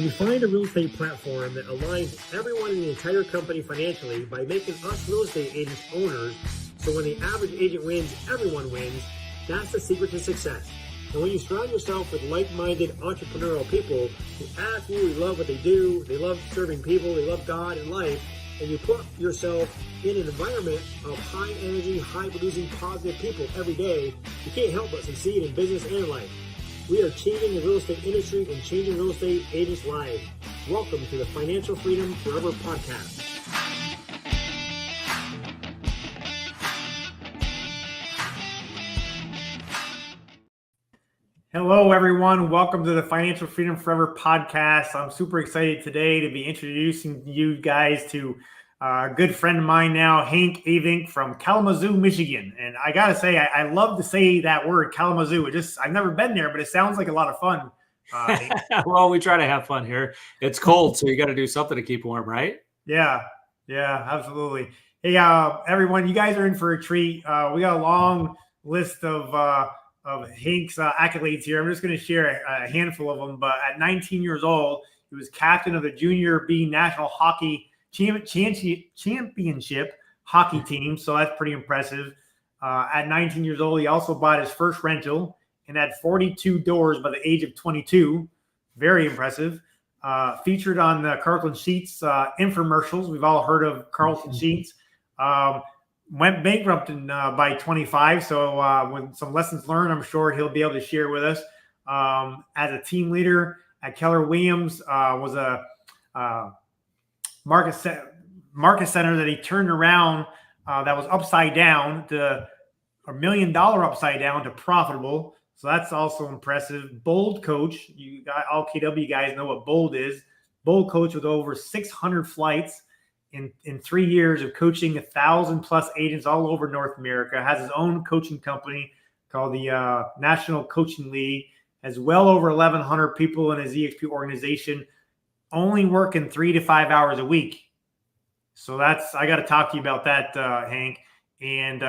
When you find a real estate platform that aligns everyone in the entire company financially by making us real estate agents owners, so when the average agent wins, everyone wins, that's the secret to success. And when you surround yourself with like-minded entrepreneurial people who absolutely love what they do, they love serving people, they love God and life, and you put yourself in an environment of high energy, high producing, positive people every day, you can't help but succeed in business and life. We are changing the real estate industry and changing real estate agents' lives. Welcome to the Financial Freedom Forever podcast. Hello, everyone. Welcome to the Financial Freedom Forever podcast. I'm super excited today to be introducing you guys to a good friend of mine now, Hank Avink from Kalamazoo, Michigan. And I got to say, I love to say that word, Kalamazoo. I've never been there, but it sounds like a lot of fun. Well, we try to have fun here. It's cold, so you got to do something to keep warm, right? Yeah, absolutely. Hey, everyone, you guys are in for a treat. We got a long list of Hank's accolades here. I'm just going to share a handful of them. But at 19 years old, he was captain of the Junior B National Hockey Championship hockey team. So that's pretty impressive. At 19 years old, he also bought his first rental and had 42 doors by the age of 22. Very impressive. Featured on the Carleton Sheets infomercials. We've all heard of Carleton Sheets. Went bankrupt by 25. So with some lessons learned, I'm sure he'll be able to share with us. As a team leader at Keller Williams, was a market center that he turned around that was upside down to $1 million upside down to profitable. So that's also impressive. Bold coach. You got all KW guys know what bold is. Bold coach with over 600 flights in 3 years of coaching 1,000 plus agents all over North America. Has his own coaching company called the National Coaching League. Has well over 1,100 people in his EXP organization, only working 3 to 5 hours a week. So I got to talk to you about that, Hank. And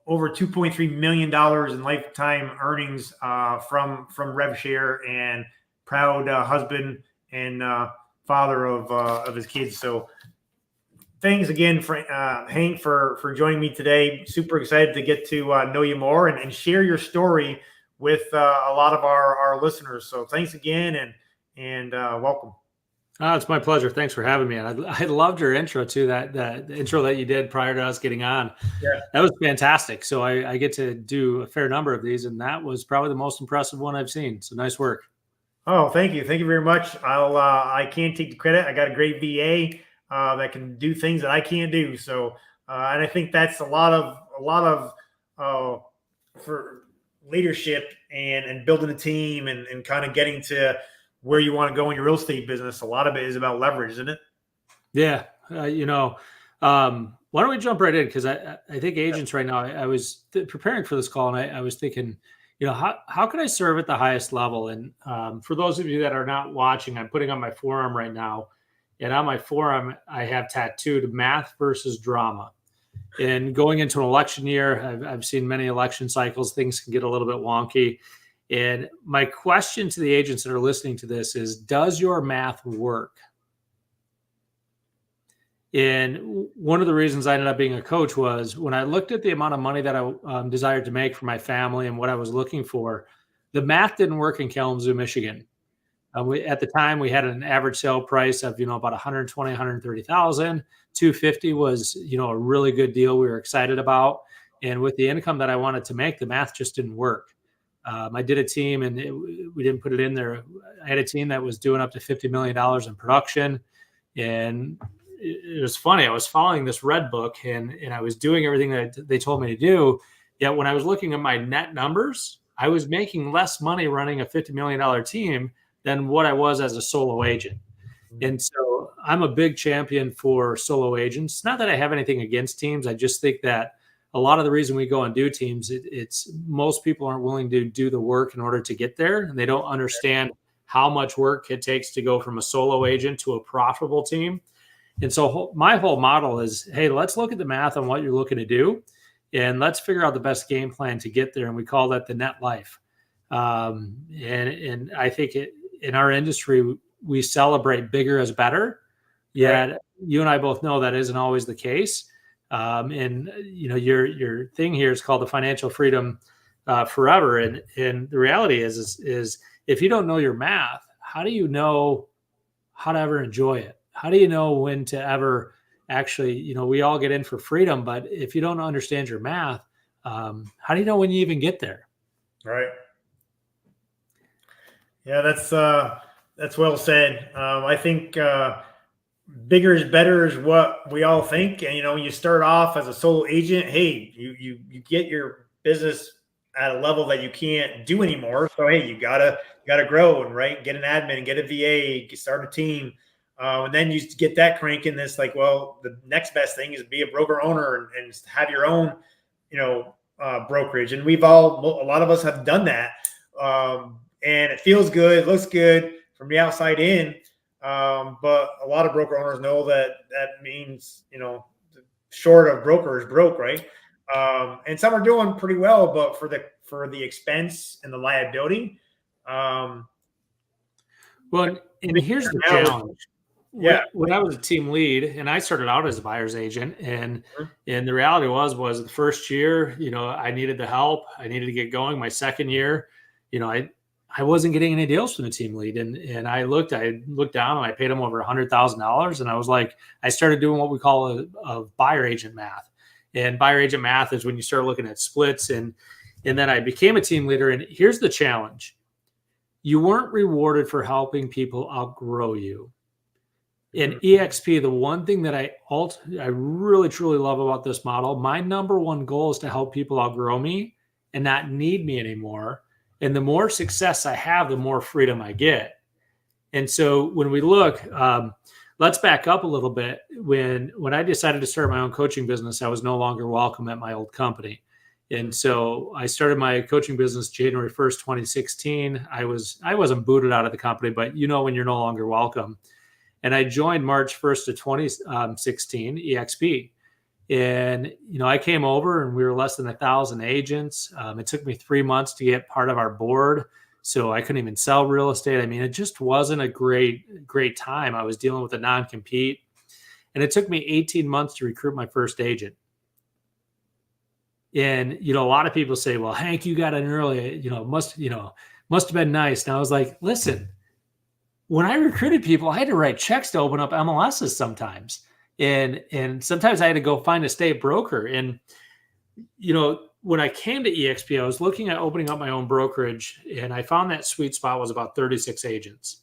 over $2.3 million in lifetime earnings from RevShare, and proud husband and father of his kids. So thanks again, for Hank, for joining me today. Super excited to get to know you more and share your story with a lot of our listeners. So thanks again and welcome. It's my pleasure. Thanks for having me. And I loved your intro too, that intro that you did prior to us getting on. Yeah, that was fantastic. So I get to do a fair number of these, and that was probably the most impressive one I've seen. So nice work. Oh, thank you. Thank you very much. I can't take the credit. I got a great VA that can do things that I can't do. So, and I think that's a lot of for leadership and building a team and kind of getting to where you want to go in your real estate business. A lot of it is about leverage, isn't it? Yeah. Why don't we jump right in? Because I think agents right now, I was preparing for this call and I was thinking, how can I serve at the highest level? And for those of you that are not watching, I'm putting on my forearm right now. And on my forearm, I have tattooed math versus drama. And going into an election year, I've seen many election cycles. Things can get a little bit wonky. And my question to the agents that are listening to this is, does your math work? And one of the reasons I ended up being a coach was when I looked at the amount of money that I desired to make for my family and what I was looking for, the math didn't work in Kalamazoo, Michigan. At the time, we had an average sale price of, about 120, 130,000. 250 was, a really good deal we were excited about. And with the income that I wanted to make, the math just didn't work. I did a team and we didn't put it in there. I had a team that was doing up to $50 million in production. And it was funny. I was following this red book and I was doing everything that they told me to do. Yet when I was looking at my net numbers, I was making less money running a $50 million team than what I was as a solo agent. And so I'm a big champion for solo agents. Not that I have anything against teams. I just think that a lot of the reason we go and do teams, it's most people aren't willing to do the work in order to get there. And they don't understand how much work it takes to go from a solo agent to a profitable team. And so my whole model is, hey, let's look at the math on what you're looking to do. And let's figure out the best game plan to get there. And we call that the net life. And I think in our industry, we celebrate bigger is better. Yet you and I both know that isn't always the case. And your thing here is called the financial freedom forever. And the reality is if you don't know your math, how do you know how to ever enjoy it? How do you know when to ever actually, we all get in for freedom, but if you don't understand your math, how do you know when you even get there? Right. Yeah, that's well said. I think bigger is better is what we all think. And when you start off as a sole agent, hey, you get your business at a level that you can't do anymore. So hey, you gotta grow and get an admin, get a VA, start a team. And then you get that cranking. This the next best thing is be a broker owner and have your own, brokerage. And a lot of us have done that. And it feels good, it looks good from the outside in. But a lot of broker owners know that means, short of broker is broke, right? And some are doing pretty well, but for the expense and the liability. Well, and here's the challenge. Yeah. When I was a team lead and I started out as a buyer's agent, and the reality was the first year, I needed the help. I needed to get going. My second year, I wasn't getting any deals from the team lead. And I looked down and I paid him over $100,000. And I was like, I started doing what we call a buyer agent math. And buyer agent math is when you start looking at splits. And then I became a team leader. And here's the challenge. You weren't rewarded for helping people outgrow you. In EXP, the one thing that I really, truly love about this model, my number one goal is to help people outgrow me and not need me anymore. And the more success I have, the more freedom I get. And so when we look, let's back up a little bit. When I decided to start my own coaching business, I was no longer welcome at my old company. And so I started my coaching business January 1st, 2016. I wasn't booted out of the company, but when you're no longer welcome. And I joined March 1st of 2016, EXP. And, I came over and we were less than 1,000 agents. It took me 3 months to get part of our board. So I couldn't even sell real estate. I mean, it just wasn't a great time. I was dealing with a non-compete. And it took me 18 months to recruit my first agent. And, a lot of people say, well, Hank, you got in early, must have been nice. And I was like, listen, when I recruited people, I had to write checks to open up MLSs sometimes. And sometimes I had to go find a state broker. And, when I came to EXP, I was looking at opening up my own brokerage, and I found that sweet spot was about 36 agents.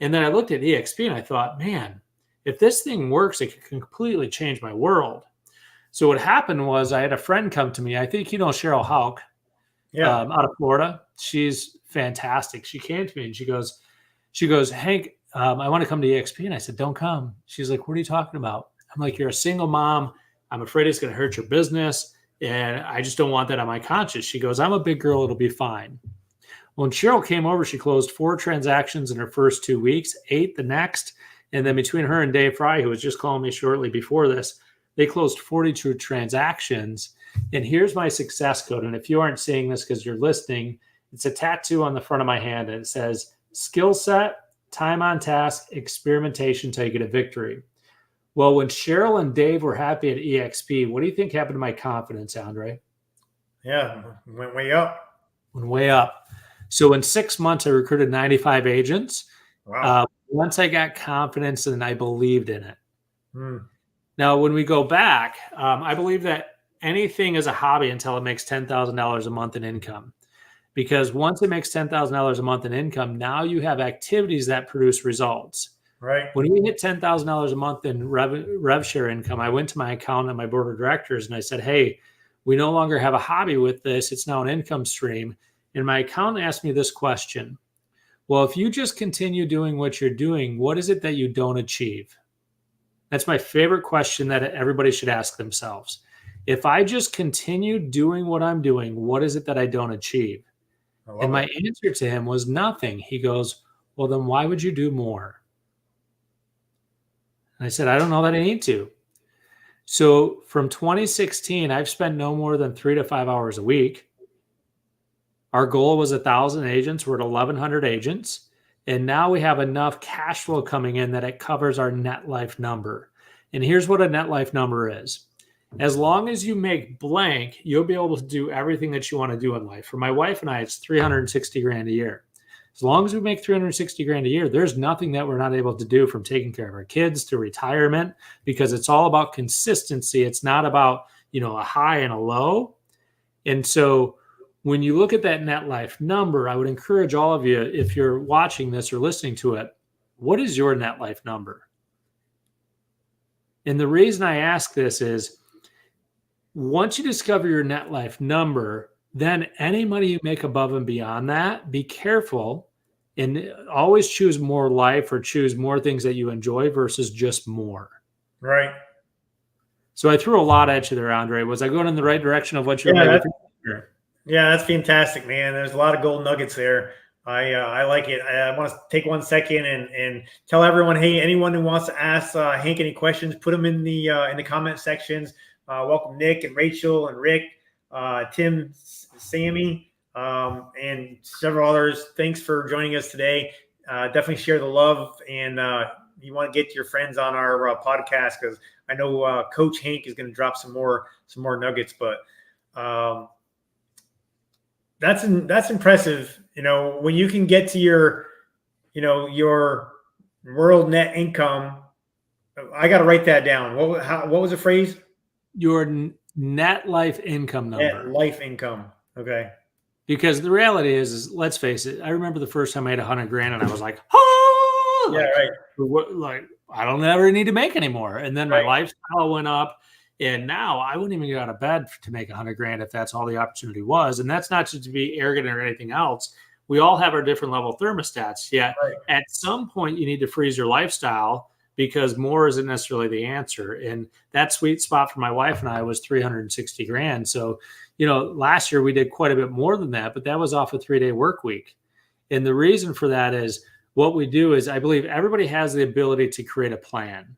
And then I looked at EXP and I thought, man, if this thing works, it can completely change my world. So what happened was I had a friend come to me. I think Cheryl Hauk, out of Florida. She's fantastic. She came to me and she goes, Hank, I want to come to EXP. And I said, don't come. She's like, what are you talking about? I'm like, you're a single mom. I'm afraid it's going to hurt your business. And I just don't want that on my conscience. She goes, I'm a big girl. It'll be fine. When Cheryl came over, she closed 4 transactions in her first 2 weeks, 8 the next. And then between her and Dave Fry, who was just calling me shortly before this, they closed 42 transactions. And here's my success code. And if you aren't seeing this because you're listening, it's a tattoo on the front of my hand. And it says, skill set, time on task, experimentation till you get a victory. Well, when Cheryl and Dave were happy at EXP, what do you think happened to my confidence, Andre? Yeah, went way up. Went way up. So in 6 months, I recruited 95 agents. Wow. Once I got confidence and I believed in it. Now, when we go back, I believe that anything is a hobby until it makes $10,000 a month in income. Because once it makes $10,000 a month in income, now you have activities that produce results. Right. When we hit $10,000 a month in RevShare income, I went to my accountant and my board of directors and I said, hey, we no longer have a hobby with this. It's now an income stream. And my accountant asked me this question. Well, if you just continue doing what you're doing, what is it that you don't achieve? That's my favorite question that everybody should ask themselves. If I just continue doing what I'm doing, what is it that I don't achieve? And my answer to him was nothing. He goes, well, then why would you do more? And I said, I don't know that I need to. So from 2016, I've spent no more than 3 to 5 hours a week. Our goal was 1,000 agents. We're at 1,100 agents. And now we have enough cash flow coming in that it covers our net life number. And here's what a net life number is. As long as you make blank, you'll be able to do everything that you want to do in life. For my wife and I, it's 360 grand a year. As long as we make 360 grand a year, there's nothing that we're not able to do, from taking care of our kids to retirement, because it's all about consistency. It's not about, a high and a low. And so when you look at that net life number, I would encourage all of you, if you're watching this or listening to it, what is your net life number? And the reason I ask this is, once you discover your net life number, then any money you make above and beyond that, be careful and always choose more life, or choose more things that you enjoy versus just more. Right. So I threw a lot at you there, Andre. Was I going in the right direction of what you're doing? Yeah, that's fantastic, man. There's a lot of gold nuggets there. I like it. I want to take 1 second and tell everyone, hey, anyone who wants to ask Hank any questions, put them in the comment sections. Welcome Nick and Rachel and Rick, Tim, Sammy, and several others. Thanks for joining us today. Definitely share the love, and you want to get your friends on our podcast, because I know Coach Hank is going to drop some more nuggets. But that's impressive. When you can get to your world net income. I got to write that down. What was the phrase? Your net life income number. Net life income. Okay. Because the reality is, let's face it, I remember the first time I had 100 grand and I was like, oh, yeah, right. I don't ever need to make anymore. And then my lifestyle went up, and now I wouldn't even get out of bed to make 100 grand if that's all the opportunity was. And that's not just to be arrogant or anything else. We all have our different level thermostats. Yet at some point you need to freeze your lifestyle, because more isn't necessarily the answer. And that sweet spot for my wife and I was 360 grand. So, last year we did quite a bit more than that, but that was off a 3-day work week. And the reason for that is, what we do is, I believe everybody has the ability to create a plan.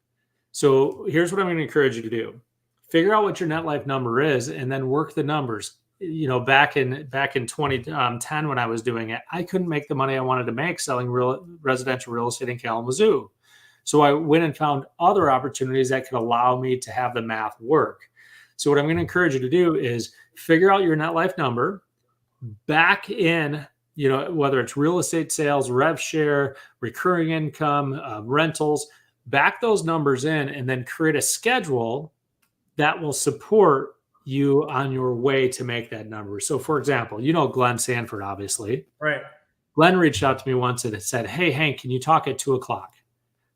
So here's what I'm going to encourage you to do. Figure out what your net life number is, and then work the numbers. Back in 2010, when I was doing it, I couldn't make the money I wanted to make selling residential real estate in Kalamazoo. So I went and found other opportunities that could allow me to have the math work. So what I'm going to encourage you to do is figure out your net life number, back in, whether it's real estate sales, RevShare, recurring income, rentals, back those numbers in, and then create a schedule that will support you on your way to make that number. So for example, Glenn Sanford, obviously. Right. Glenn reached out to me once and said, hey, Hank, can you talk at 2:00?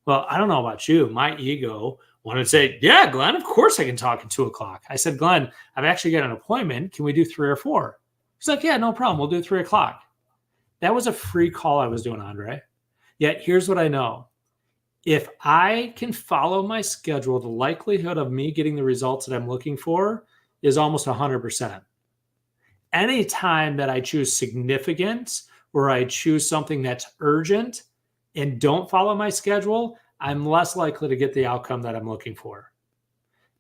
Well, I don't know about you. My ego wanted to say, yeah, Glenn, of course I can talk at 2:00. I said, Glenn, I've actually got an appointment. Can we do 3 or 4? He's like, yeah, no problem. We'll do 3:00. That was a free call I was doing, Andre. Yet here's what I know. If I can follow my schedule, the likelihood of me getting the results that I'm looking for is almost 100%. Anytime that I choose significance, or I choose something that's urgent and don't follow my schedule, I'm less likely to get the outcome that I'm looking for.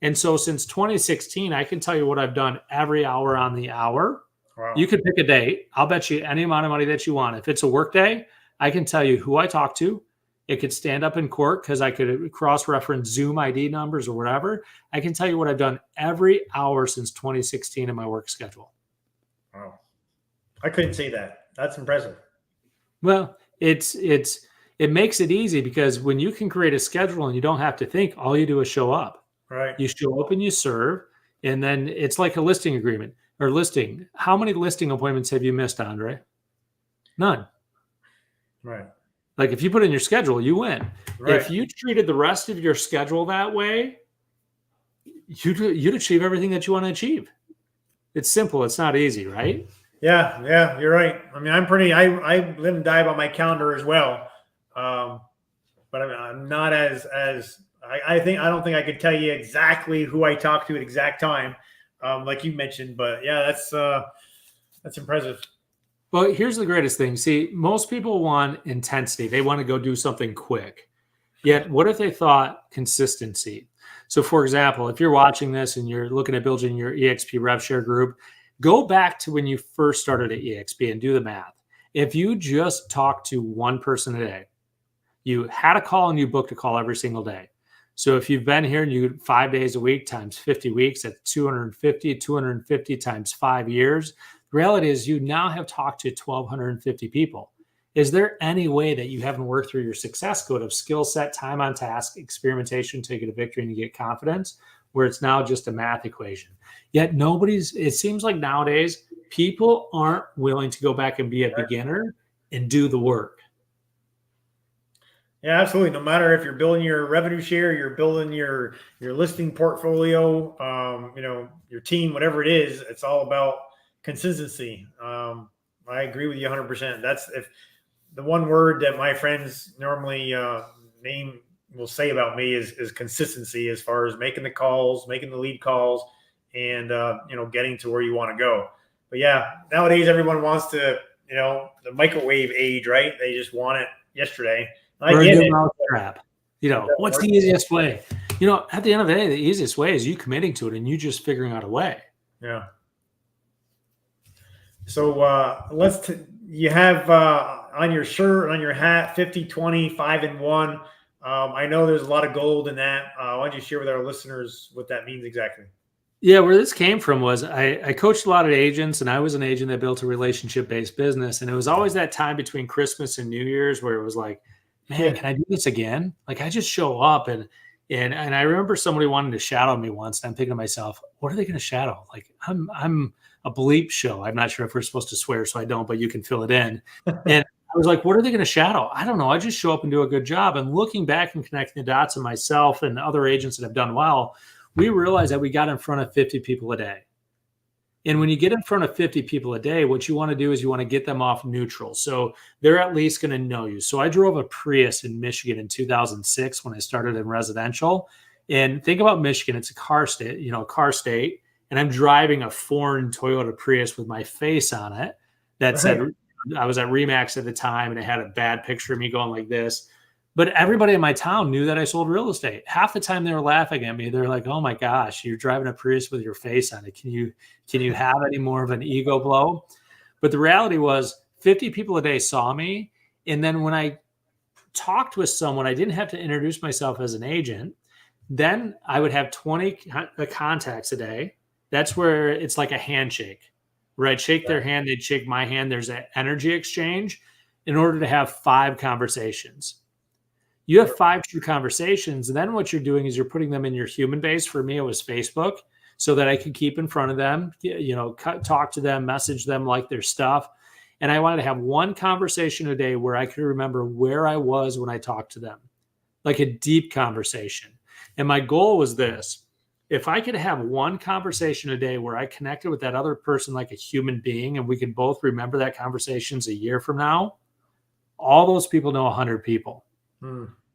And so since 2016, I can tell you what I've done every hour on the hour. Wow. You could pick a date. I'll bet you any amount of money that you want. If it's a work day, I can tell you who I talked to. It could stand up in court because I could cross-reference Zoom ID numbers or whatever. I can tell you what I've done every hour since 2016 in my work schedule. Wow. I couldn't say that. That's impressive. Well, it makes it easy, because when you can create a schedule and you don't have to think, all you do is show up. Right. You show up and you serve, and then it's like a listing agreement or listing. How many listing appointments have you missed, Andre? None. Right. Like if you put in your schedule, you win. Right. If you treated the rest of your schedule that way, you'd achieve everything that you want to achieve. It's simple. It's not easy, right? Yeah, you're right. I mean, I live and die by my calendar as well. But I'm not as I don't think I could tell you exactly who I talked to at exact time, like you mentioned. But yeah, that's impressive. Well, here's the greatest thing. See, most people want intensity. They want to go do something quick. Yet, what if they thought consistency? So, for example, if you're watching this and you're looking at building your EXP RevShare group, go back to when you first started at EXP and do the math. If you just talk to one person a day, you had a call and you booked a call every single day. So if you've been here and you 5 days a week times 50 weeks, at 250 times 5 years, the reality is you now have talked to 1,250 people. Is there any way that you haven't worked through your success code of skill set, time on task, experimentation, take it to victory, and you get confidence, where it's now just a math equation? Yet it seems like nowadays people aren't willing to go back and be a beginner and do the work. Yeah, absolutely. No matter if you're building your revenue share, you're building your listing portfolio, your team, whatever it is, it's all about consistency. I agree with you 100%. That's if the one word that my friends normally will say about me is consistency, as far as making the calls, making the lead calls, and getting to where you want to go. But yeah, nowadays everyone wants to, the microwave age, right? They just want it yesterday. I get it. Mousetrap. What's the easiest way? At the end of the day, the easiest way is you committing to it and you just figuring out a way. Yeah. So you have on your shirt, on your hat, 50, 20, 5 and 1. I know there's a lot of gold in that. Why don't you share with our listeners what that means exactly? Yeah, where this came from was I coached a lot of agents, and I was an agent that built a relationship-based business. And it was always that time between Christmas and New Year's where it was like, man, can I do this again? Like, I just show up and I remember somebody wanting to shadow me once, and I'm thinking to myself, what are they going to shadow? Like, I'm a bleep show. I'm not sure if we're supposed to swear, so I don't, but you can fill it in. And I was like, what are they going to shadow? I don't know. I just show up and do a good job. And looking back and connecting the dots of myself and other agents that have done well, we realized that we got in front of 50 people a day. And when you get in front of 50 people a day, what you want to do is you want to get them off neutral. So they're at least going to know you. So I drove a Prius in Michigan in 2006 when I started in residential. And think about Michigan. It's a car state. And I'm driving a foreign Toyota Prius with my face on it that said, I was at Remax at the time, and it had a bad picture of me going like this. But everybody in my town knew that I sold real estate. Half the time they were laughing at me. They're like, oh my gosh, you're driving a Prius with your face on it. Can you have any more of an ego blow? But the reality was 50 people a day saw me. And then when I talked with someone, I didn't have to introduce myself as an agent. Then I would have 20 contacts a day. That's where it's like a handshake, where I'd shake their hand, they'd shake my hand. There's an energy exchange in order to have 5 conversations. You have 5 true conversations, and then what you're doing is you're putting them in your human base. For me, it was Facebook, so that I could keep in front of them, talk to them, message them, like their stuff. And I wanted to have 1 conversation a day where I could remember where I was when I talked to them, like a deep conversation. And my goal was this: if I could have 1 conversation a day where I connected with that other person like a human being, and we could both remember that conversations a year from now, all those people know 100 people.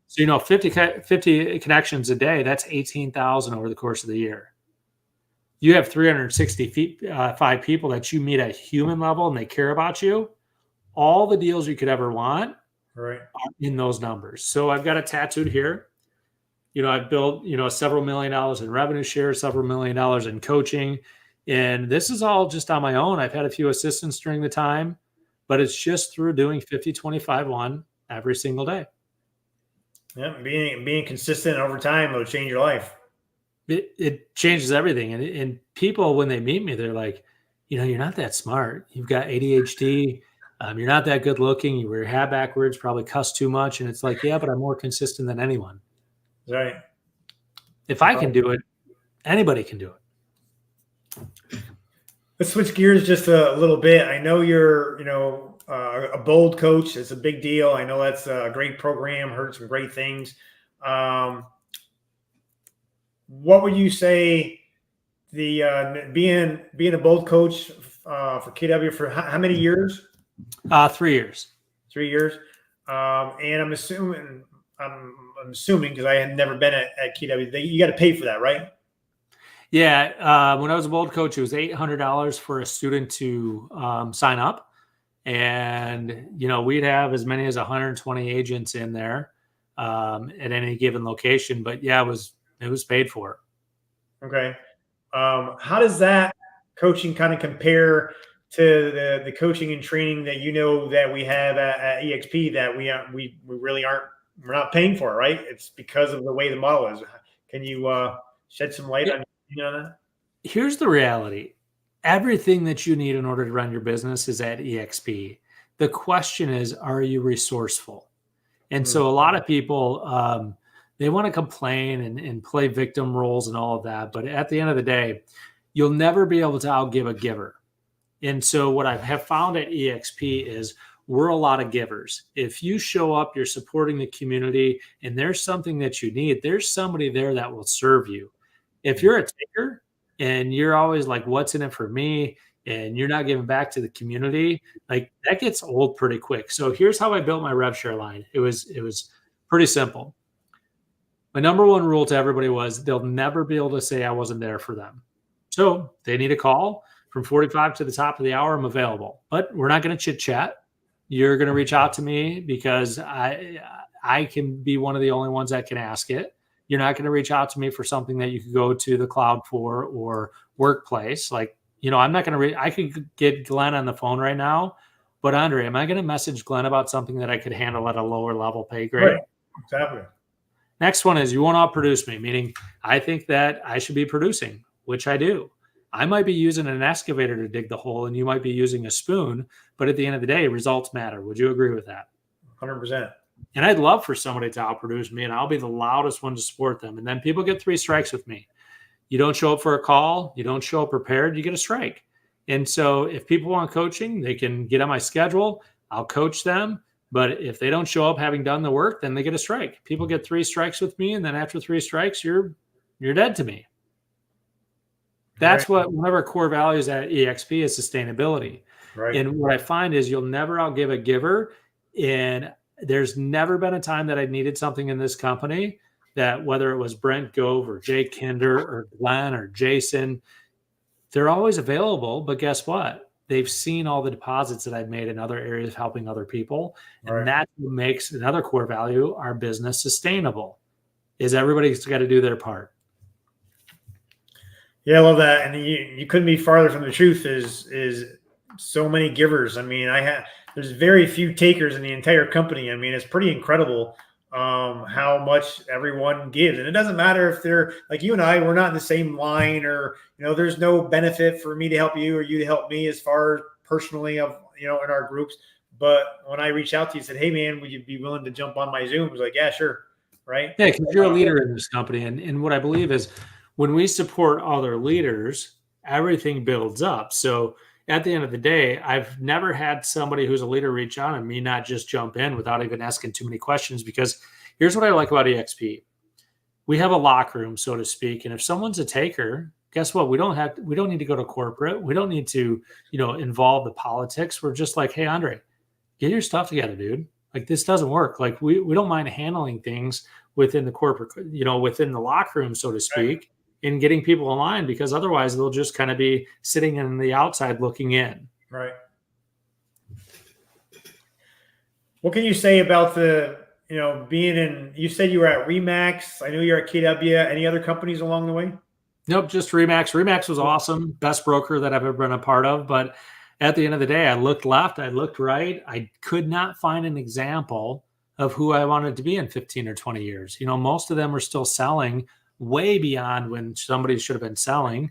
So, 50 connections a day, that's 18,000 over the course of the year. You have 365 people that you meet at human level and they care about you. All the deals you could ever want are in those numbers. So I've got it tattooed here. I've built, several $1 million in revenue share, several $1 million in coaching. And this is all just on my own. I've had a few assistants during the time, but it's just through doing 50, 25, 1 every single day. Yeah, being consistent over time will change your life. It changes everything. And people, when they meet me, they're like, you're not that smart. You've got ADHD. You're not that good looking. You wear your hat backwards, probably cuss too much. And it's like, yeah, but I'm more consistent than anyone. Right. If I can do it, anybody can do it. Let's switch gears just a little bit. I know you're, a bold coach. It's a big deal. I know that's a great program. Heard some great things. What would you say being a bold coach for KW for how many years? 3 years. 3 years. And I'm assuming because I had never been at KW, you got to pay for that, right? Yeah. When I was a bold coach, it was $800 for a student to sign up. And, we'd have as many as 120 agents in there at any given location. But yeah, it was paid for. Okay. How does that coaching kind of compare to the coaching and training that that we have at EXP that we really we're not paying for, right? It's because of the way the model is. Can you shed some light on that? Here's the reality. Everything that you need in order to run your business is at EXP. The question is, are you resourceful? And so a lot of people, they want to complain and play victim roles and all of that. But at the end of the day, you'll never be able to outgive a giver. And so what I have found at EXP is we're a lot of givers. If you show up, you're supporting the community, and there's something that you need, there's somebody there that will serve you. If you're a taker and you're always like, what's in it for me? And you're not giving back to the community, like that gets old pretty quick. So here's how I built my RevShare line. It was pretty simple. My number one rule to everybody was they'll never be able to say I wasn't there for them. So they need a call from 45 to the top of the hour. I'm available, but we're not going to chit chat. You're going to reach out to me because I can be one of the only ones that can ask it. You're not going to reach out to me for something that you could go to the cloud for or workplace. Like, I'm not going to I could get Glenn on the phone right now, but Andre, am I going to message Glenn about something that I could handle at a lower level pay grade? Right. Exactly. Next one is you won't outproduce me, meaning I think that I should be producing, which I do. I might be using an excavator to dig the hole and you might be using a spoon, but at the end of the day, results matter. Would you agree with that? 100%. And I'd love for somebody to outproduce me and I'll be the loudest one to support them. And then people get 3 strikes with me. You don't show up for a call, you don't show up prepared, you get a strike. And so if people want coaching, they can get on my schedule. I'll coach them. But if they don't show up having done the work, then they get a strike. People get 3 strikes with me. And then after 3 strikes, you're dead to me. That's right. One of our core values at EXP is sustainability. Right. And what I find is you'll never outgive a giver. And there's never been a time that I needed something in this company that whether it was Brent Gove or Jake Kinder or Glenn or Jason, they're always available. But guess what? They've seen all the deposits that I've made in other areas helping other people. And right. That's what makes another core value, our business, sustainable, is everybody's got to do their part. Yeah, I love that. And you couldn't be farther from the truth is so many givers. I mean, there's very few takers in the entire company. I mean, it's pretty incredible how much everyone gives. And it doesn't matter if they're like you and I, we're not in the same line or, there's no benefit for me to help you or you to help me as far personally in our groups. But when I reached out to you and said, hey man, would you be willing to jump on my Zoom? I was like, yeah, sure. Right. Yeah. Cause you're a leader in this company. And what I believe is when we support other leaders, everything builds up. So at the end of the day, I've never had somebody who's a leader reach out and me not just jump in without even asking too many questions, because here's what I like about EXP. We have a locker room, so to speak. And if someone's a taker, guess what? We don't need to go to corporate. We don't need to, involve the politics. We're just like, hey, Andre, get your stuff together, dude. Like this doesn't work. Like we don't mind handling things within the corporate, within the locker room, so to speak. In getting people in line, because otherwise they'll just kind of be sitting in the outside looking in. Right. What can you say about being in, you said you were at Remax. I know you're at KW. Any other companies along the way? Nope. Just Remax. Remax was awesome. Best broker that I've ever been a part of. But at the end of the day, I looked left, I looked right. I could not find an example of who I wanted to be in 15 or 20 years. Most of them were still selling way beyond when somebody should have been selling.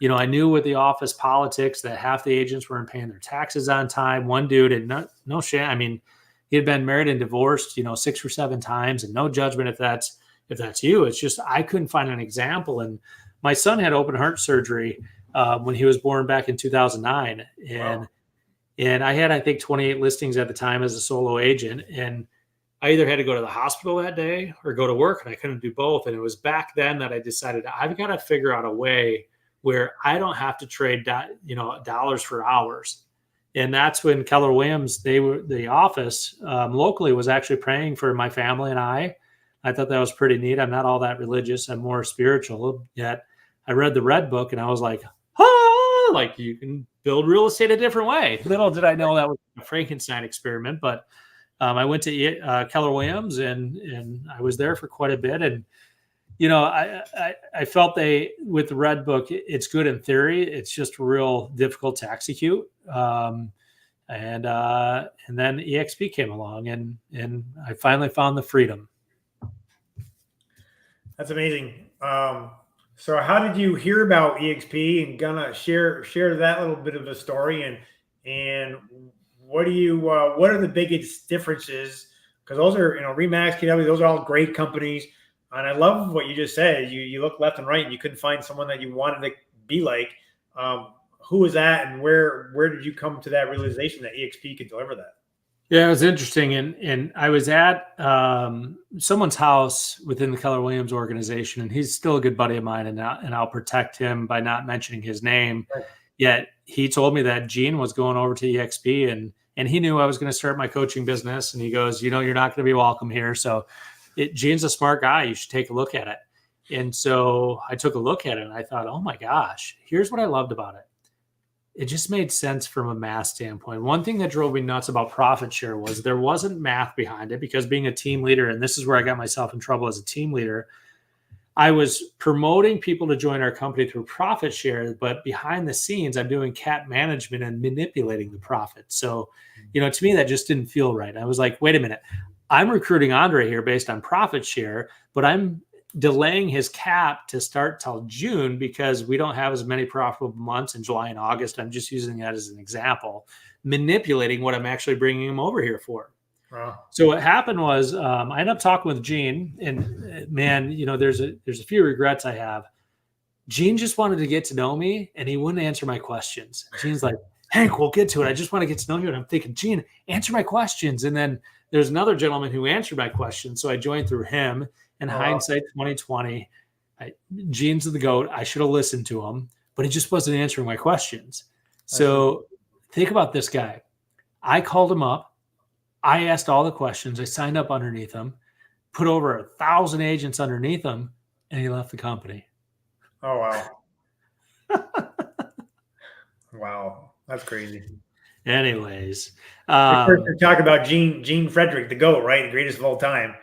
I knew with the office politics that half the agents weren't paying their taxes on time. One dude, and no shit. I mean, he had been married and divorced, 6 or 7 times, and no judgment if that's you. It's just I couldn't find an example. And my son had open heart surgery when he was born back in 2009, and I had I think 28 listings at the time as a solo agent, and I either had to go to the hospital that day or go to work, and I couldn't do both. And it was back then that I decided I've got to figure out a way where I don't have to trade, dollars for hours. And that's when Keller Williams, the office locally was actually praying for my family and I. I thought that was pretty neat. I'm not all that religious. I'm more spiritual. Yet I read the Red Book and I was like, like you can build real estate a different way. Little did I know that was a Frankenstein experiment, but I went to Keller Williams and I was there for quite a bit. And, I felt with the Red Book, it's good in theory. It's just real difficult to execute. And then EXP came along, and I finally found the freedom. That's amazing. So how did you hear about EXP, and gonna share that little bit of a story, and what are the biggest differences? Because those are, Remax, KW, those are all great companies. And I love what you just said. You look left and right and you couldn't find someone that you wanted to be like. Who was that, and where did you come to that realization that EXP could deliver that? Yeah, it was interesting. And I was at someone's house within the Keller Williams organization, and he's still a good buddy of mine, and I'll protect him by not mentioning his name. Right. Yet he told me that Gene was going over to EXP, and he knew I was going to start my coaching business. And he goes, you're not going to be welcome here. So Gene's a smart guy. You should take a look at it. And so I took a look at it, and I thought, oh my gosh, here's what I loved about it. It just made sense from a math standpoint. One thing that drove me nuts about profit share was there wasn't math behind it, because being a team leader, and this is where I got myself in trouble as a team leader, I was promoting people to join our company through profit share, but behind the scenes, I'm doing cap management and manipulating the profit. So, to me, that just didn't feel right. I was like, wait a minute, I'm recruiting Andre here based on profit share, but I'm delaying his cap to start till June because we don't have as many profitable months in July and August. I'm just using that as an example, manipulating what I'm actually bringing him over here for. Wow. So what happened was I ended up talking with Gene, and man, there's a few regrets I have. Gene just wanted to get to know me, and he wouldn't answer my questions. Gene's like, Hank, we'll get to it. I just want to get to know you. And I'm thinking, Gene, answer my questions. And then there's another gentleman who answered my questions. So I joined through him. In hindsight, 2020, Gene's the GOAT. I should have listened to him, but he just wasn't answering my questions. So think about this guy. I called him up. I asked all the questions. I signed up underneath him, put over 1,000 agents underneath him, and he left the company. Oh, wow. Wow. That's crazy. Anyways. You're talking about Gene Frederick, the GOAT, right? The greatest of all time.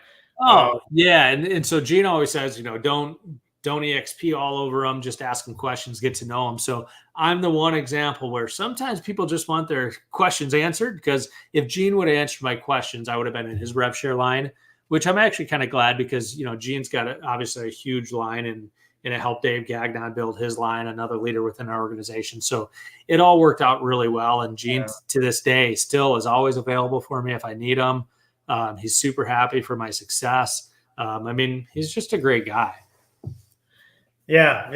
Oh, yeah. And so Gene always says, don't EXP all over them. Just ask them questions, get to know them. So I'm the one example where sometimes people just want their questions answered, because if Gene would have answered my questions, I would have been in his RevShare line, which I'm actually kind of glad, because, Gene's got obviously a huge line, and it helped Dave Gagnon build his line, another leader within our organization. So it all worked out really well. And Gene, to this day, still is always available for me if I need him. He's super happy for my success. He's just a great guy. Yeah.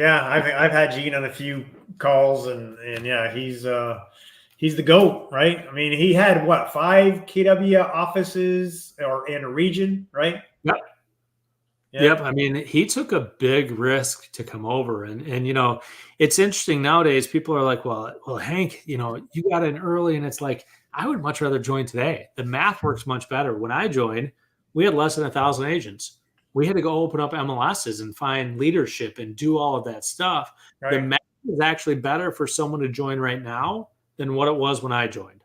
I've had Gene on a few calls, and yeah, he's the GOAT, right? He had 5 KW offices or in a region, right? Yep. Yeah. Yep. He took a big risk to come over, and it's interesting nowadays. People are like, well, Hank, you got in early, and it's like, I would much rather join today. The math works much better. When I joined, we had less than 1,000 agents. We had to go open up MLSs and find leadership and do all of that stuff. Right. The math is actually better for someone to join right now than what it was when I joined.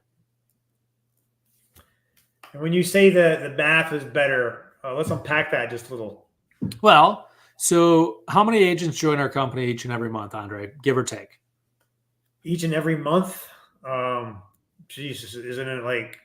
And when you say the math is better, let's unpack that just a little. Well, so how many agents join our company each and every month, Andre, give or take? Each and every month? Jesus, isn't it like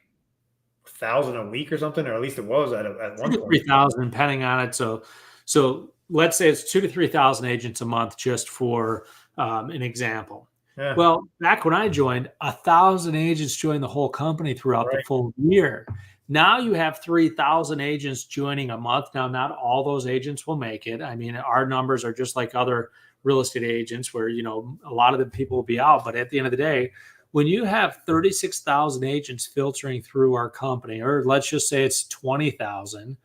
1,000 a week or something? Or at least it was at one point. 3,000, depending on it. So let's say it's 2,000 to 3,000 agents a month, just for an example. Yeah. Well, back when I joined, 1,000 agents joined the whole company throughout the full year. Now you have 3,000 agents joining a month. Now, not all those agents will make it. Our numbers are just like other real estate agents, where, a lot of the people will be out. But at the end of the day, when you have 36,000 agents filtering through our company, or let's just say it's 20,000,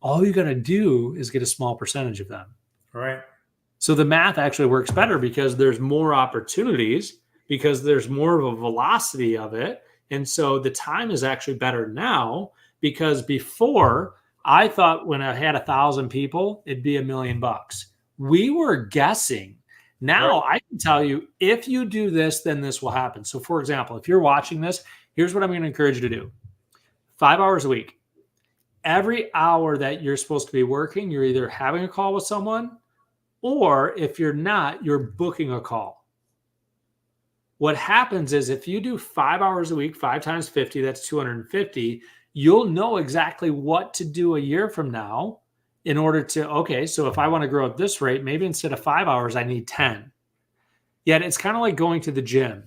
all you got to do is get a small percentage of them. Right. So the math actually works better, because there's more opportunities, because there's more of a velocity of it. And so the time is actually better now, because before, I thought when I had 1,000 people, it'd be $1 million. We were guessing. Now I can tell you, if you do this, then this will happen. So for example, if you're watching this, here's what I'm going to encourage you to do. 5 hours a week. every hour that you're supposed to be working, you're either having a call with someone, or if you're not, you're booking a call. What happens is if you do 5 hours a week, 5 times 50, that's 250, you'll know exactly what to do a year from now in order to, okay, so if I want to grow at this rate, maybe instead of 5 hours, I need 10. Yet it's kind of like going to the gym.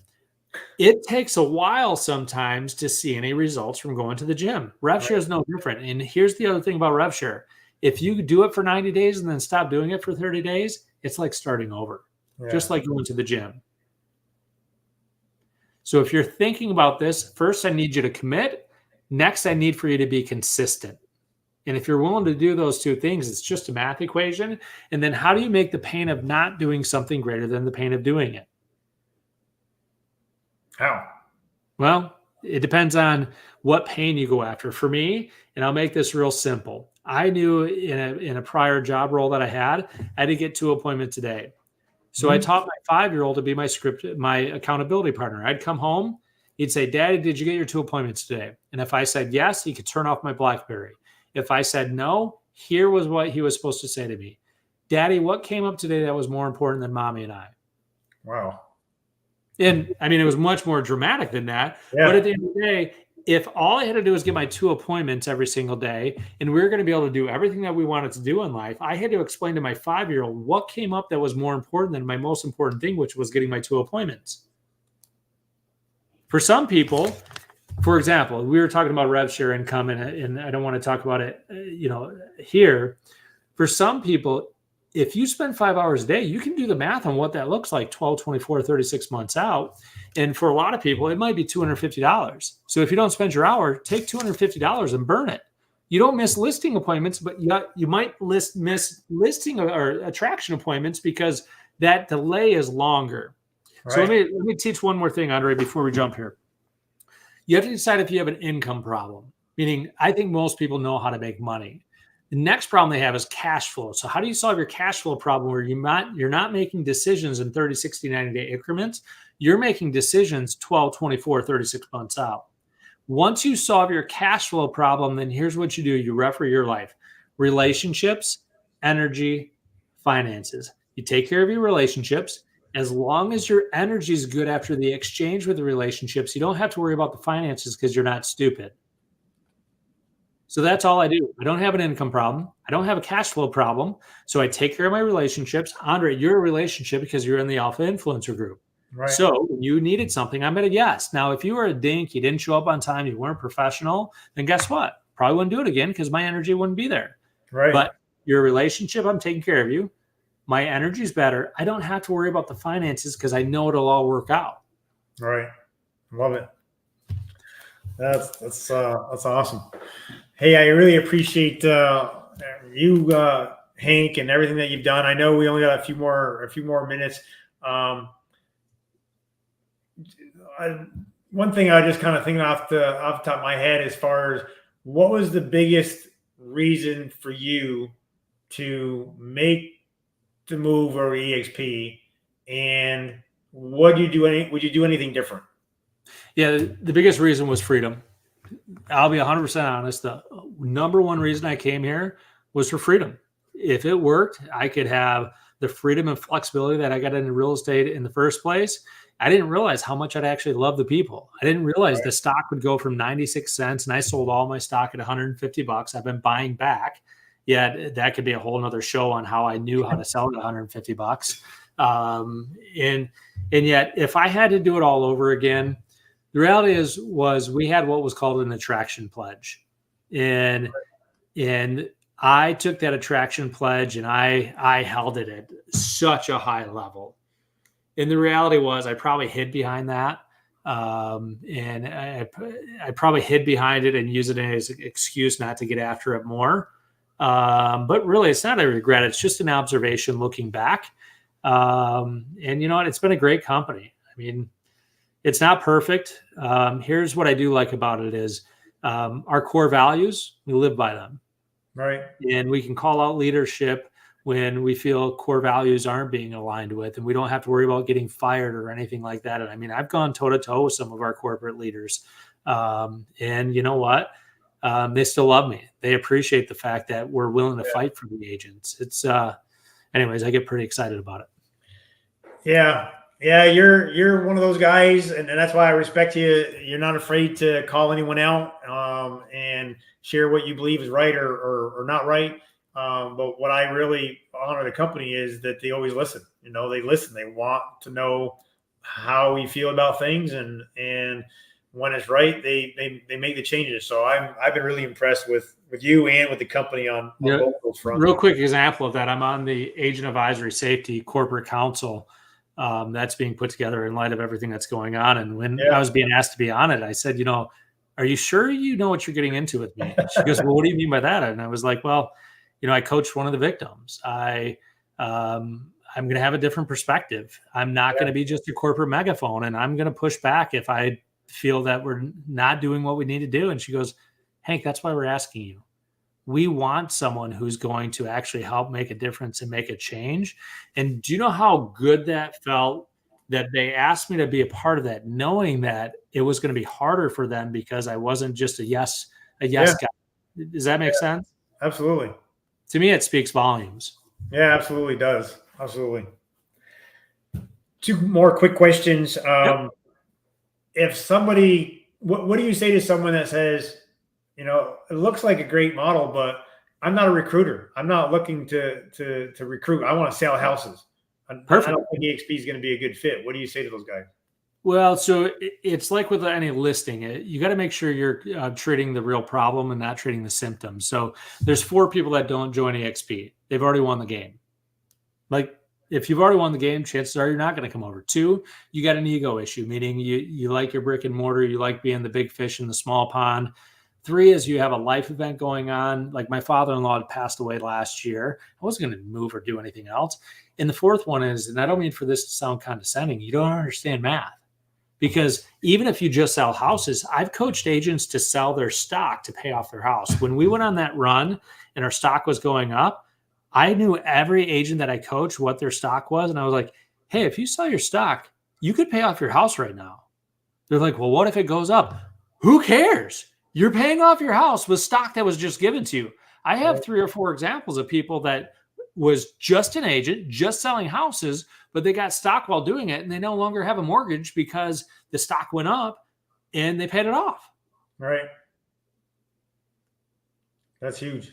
It takes a while sometimes to see any results from going to the gym. RevShare is no different. And here's the other thing about RevShare. If you do it for 90 days and then stop doing it for 30 days, it's like starting over, just like going to the gym. So if you're thinking about this, first, I need you to commit. Next, I need for you to be consistent. And if you're willing to do those two things, it's just a math equation. And then how do you make the pain of not doing something greater than the pain of doing it? How? Well, it depends on what pain you go after. For me, and I'll make this real simple. I knew in a prior job role that I had to get 2 appointments a day. So I taught my 5-year-old to be my accountability partner. I'd come home. He'd say, Daddy, did you get your 2 appointments today? And if I said yes, he could turn off my BlackBerry. If I said no, here was what he was supposed to say to me. Daddy, what came up today that was more important than Mommy and I? Wow. And I mean, it was much more dramatic than that. Yeah. But at the end of the day, if all I had to do was get my 2 appointments every single day, and we were going to be able to do everything that we wanted to do in life, I had to explain to my 5-year-old what came up that was more important than my most important thing, which was getting my 2 appointments. For some people, for example, we were talking about RevShare income, and I don't want to talk about it, here. For some people, if you spend 5 hours a day, you can do the math on what that looks like 12, 24, 36 months out. And for a lot of people, it might be $250. So if you don't spend your hour, take $250 and burn it. You don't miss listing appointments, but you might miss listing or attraction appointments because that delay is longer. Right. So let me teach one more thing, Andre, before we jump here. You have to decide if you have an income problem, meaning I think most people know how to make money. The next problem they have is cash flow. So how do you solve your cash flow problem where you're not making decisions in 30, 60, 90-day increments? You're making decisions 12, 24, 36 months out. Once you solve your cash flow problem, then here's what you do. You referee your life. Relationships, energy, finances. You take care of your relationships. As long as your energy is good after the exchange with the relationships, you don't have to worry about the finances because you're not stupid. So that's all I do. I don't have an income problem. I don't have a cash flow problem. So I take care of my relationships. Andre, you're a relationship because you're in the alpha influencer group. Right. So when you needed something, I'm going to guess. Now, if you were a dink, you didn't show up on time, you weren't professional, then guess what? Probably wouldn't do it again because my energy wouldn't be there. Right. But your relationship, I'm taking care of you. My energy is better. I don't have to worry about the finances because I know it'll all work out. Right. Love it. That's awesome. Hey, I really appreciate you, Hank, and everything that you've done. I know we only got a few more minutes. One thing I just kind of think off the top of my head, as far as what was the biggest reason for you to make the move over EXP, and would you do anything different? Yeah, the biggest reason was freedom. I'll be 100% honest. The number one reason I came here was for freedom. If it worked, I could have the freedom and flexibility that I got into real estate in the first place. I didn't realize how much I'd actually love the people. I didn't realize the stock would go from 96 cents, and I sold all my stock at $150. I've been buying back. Yeah, that could be a whole nother show on how I knew how to sell at $150. And yet, if I had to do it all over again, the reality was we had what was called an attraction pledge, and I took that attraction pledge and I held it at such a high level. And the reality was I probably hid behind that, and I probably hid behind it and used it as an excuse not to get after it more. But really, it's not a regret. It's just an observation looking back. And you know what? It's been a great company. I mean, it's not perfect. Here's what I do like about it is our core values, we live by them. Right. And we can call out leadership when we feel core values aren't being aligned with, and we don't have to worry about getting fired or anything like that. And I mean, I've gone toe to toe with some of our corporate leaders. And you know what? they still love me. They appreciate the fact that we're willing to fight for the agents. It's, anyways, I get pretty excited about it. Yeah. Yeah. You're one of those guys, and that's why I respect you. You're not afraid to call anyone out, and share what you believe is right or not right. But what I really honor the company is that they always listen. They listen. They want to know how we feel about things, and when it's right, they make the changes. So I've been really impressed with you and with the company on both those fronts. Real quick example of that, I'm on the Agent Advisory Safety Corporate Council that's being put together in light of everything that's going on. And when I was being asked to be on it, I said, are you sure you know what you're getting into with me? She goes, well, what do you mean by that? And I was like, well, I coached one of the victims. I'm going to have a different perspective. I'm not going to be just a corporate megaphone, and I'm going to push back if I feel that we're not doing what we need to do. And she goes, Hank, that's why we're asking you. We want someone who's going to actually help make a difference and make a change. And do you know how good that felt that they asked me to be a part of that, knowing that it was going to be harder for them because I wasn't just a yes guy. Does that make sense? Absolutely. To me, it speaks volumes. Yeah, absolutely does. Absolutely. Two more quick questions. If somebody, what do you say to someone that says, it looks like a great model, but I'm not a recruiter. I'm not looking to recruit. I want to sell houses. Perfect. I don't think EXP is going to be a good fit. What do you say to those guys? Well, so it's like with any listing, you got to make sure you're treating the real problem and not treating the symptoms. So there's 4 people that don't join EXP. They've already won the game. Like, if you've already won the game, chances are you're not going to come over. 2, you got an ego issue, meaning you like your brick and mortar, you like being the big fish in the small pond. 3 is you have a life event going on. Like my father-in-law had passed away last year. I wasn't going to move or do anything else. And the 4th one is, and I don't mean for this to sound condescending, you don't understand math. Because even if you just sell houses, I've coached agents to sell their stock to pay off their house. When we went on that run and our stock was going up, I knew every agent that I coached what their stock was. And I was like, hey, if you sell your stock, you could pay off your house right now. They're like, well, what if it goes up? Who cares? You're paying off your house with stock that was just given to you. I have 3 or 4 examples of people that was just an agent, just selling houses, but they got stock while doing it, and they no longer have a mortgage because the stock went up and they paid it off. Right. That's huge.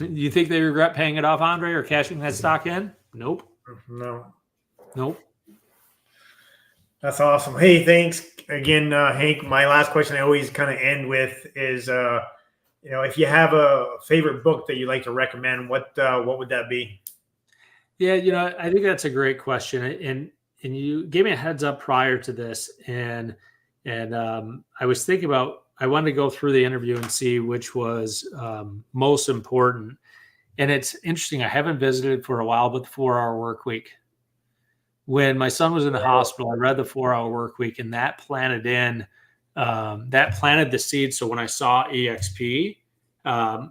You think they regret paying it off, Andre, or cashing that stock in? Nope. No. Nope. That's awesome. Hey, thanks again, Hank. My last question I always kind of end with is, if you have a favorite book that you like to recommend, what would that be? Yeah, I think that's a great question. And you gave me a heads up prior to this, and I was thinking about, I wanted to go through the interview and see which was most important. And it's interesting. I haven't visited for a while, but the 4-hour work week. When my son was in the hospital, I read the 4-hour work week, and that planted the seed. So when I saw EXP, I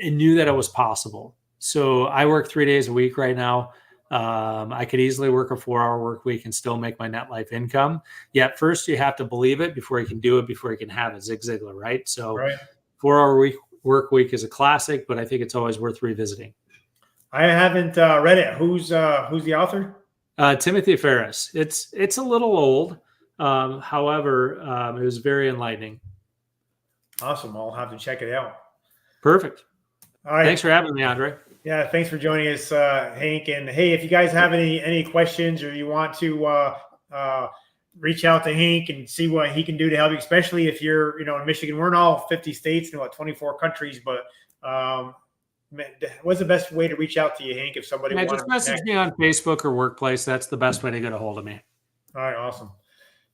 knew that it was possible. So I work 3 days a week right now. I could easily work a 4-hour work week and still make my net life income. Yet first you have to believe it before you can do it, before you can have it. Zig Ziglar, right? So 4-hour work week is a classic, but I think it's always worth revisiting. I haven't read it. Who's the author? Timothy Ferriss. It's a little old. However, it was very enlightening. Awesome. I'll have to check it out. Perfect. All right. Thanks for having me, Andre. Yeah, thanks for joining us, Hank. And hey, if you guys have any questions, or you want to reach out to Hank and see what he can do to help you, especially if you're in Michigan. We're in all 50 states and 24 countries, but what's the best way to reach out to you, Hank, if somebody wants just message me on Facebook or Workplace. That's the best way to get a hold of me. All right, awesome.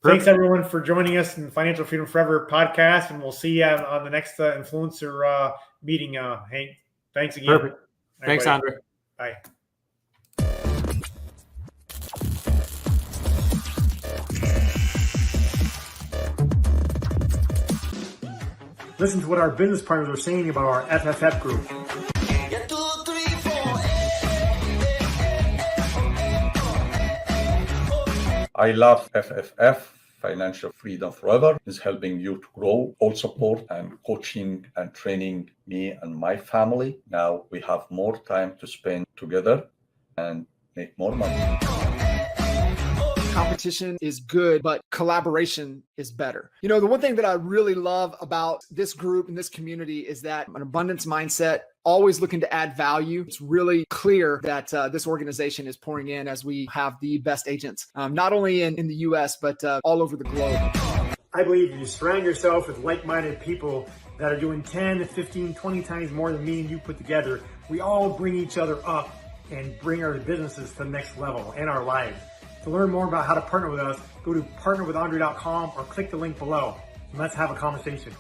Perfect. Thanks, everyone, for joining us in the Financial Freedom Forever podcast, and we'll see you on the next influencer meeting, Hank. Thanks again. Perfect. Thanks, Andre. Bye. Listen to what our business partners are saying about our FFF group. I love FFF Financial Freedom Forever is helping you to grow, all support and coaching and training me and my family. Now we have more time to spend together and make more money. Competition is good, but collaboration is better. You know, the one thing that I really love about this group and this community is that an abundance mindset, always looking to add value. It's really clear that this organization is pouring in as we have the best agents, not only in the US, but all over the globe. I believe if you surround yourself with like-minded people that are doing 10, 15, 20 times more than me and you put together, we all bring each other up and bring our businesses to the next level and our lives. To learn more about how to partner with us, go to partnerwithandre.com or click the link below. And let's have a conversation.